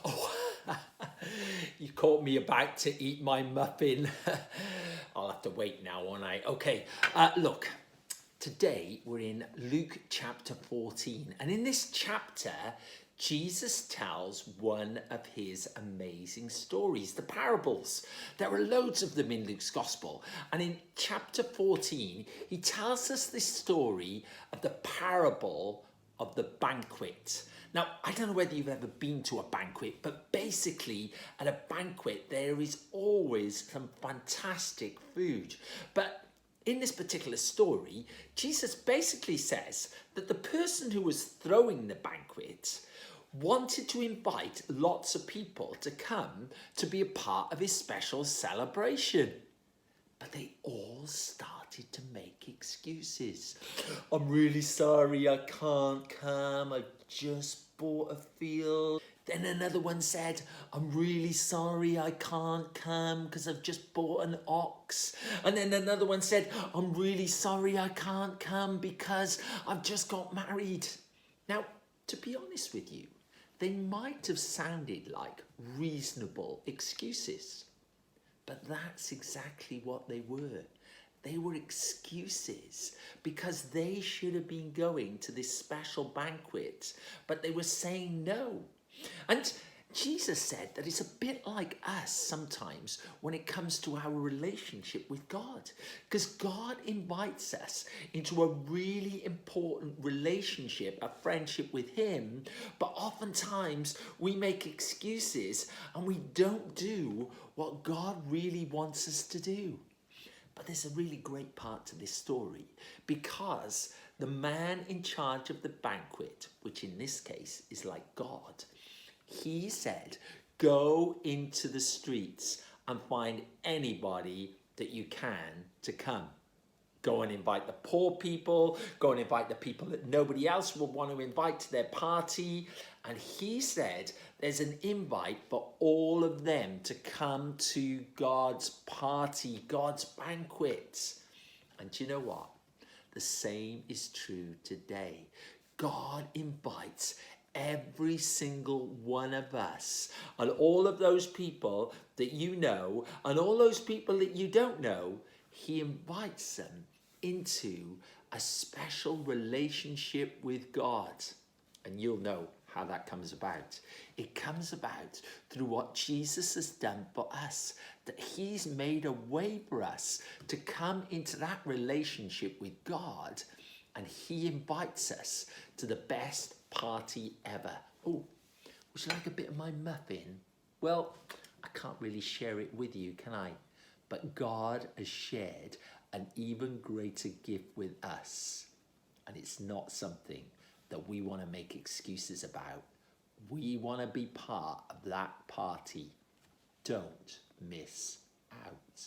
Oh, you caught me about to eat my muffin. I'll have to wait now, won't I? Okay, look, today we're in Luke chapter 14. And in this chapter, Jesus tells one of his amazing stories, the parables. There are loads of them in Luke's gospel. And in chapter 14, he tells us this story of the parable of the banquet. Now, I don't know whether you've ever been to a banquet, but basically at a banquet, there is always some fantastic food. But in this particular story, Jesus basically says that the person who was throwing the banquet wanted to invite lots of people to come to be a part of his special celebration. But they all started to make excuses. I'm really sorry, I can't come. I just bought a field. Then another one said, I'm really sorry, I can't come because I've just bought an ox. And then another one said, I'm really sorry, I can't come because I've just got married. Now, to be honest with you, they might have sounded like reasonable excuses. But that's exactly what they were. They were excuses because they should have been going to this special banquet, but they were saying no. And Jesus said that it's a bit like us sometimes when it comes to our relationship with God, because God invites us into a really important relationship, a friendship with Him, but oftentimes we make excuses and we don't do what God really wants us to do. But there's a really great part to this story because the man in charge of the banquet, which in this case is like God, he said, go into the streets and find anybody that you can to come. Go and invite the poor people, go and invite the people that nobody else will want to invite to their party. And he said there's an invite for all of them to come to God's party, God's banquet. And do you know what? The same is true today. God invites every single one of us and all of those people that you know and all those people that you don't know. He invites them into a special relationship with God. And you'll know how that comes about. It comes about through what Jesus has done for us, that he's made a way for us to come into that relationship with God, and he invites us to the best party ever. Oh, would you like a bit of my muffin? Well, I can't really share it with you, can I? But God has shared an even greater gift with us. And it's not something that we want to make excuses about. We want to be part of that party. Don't miss out.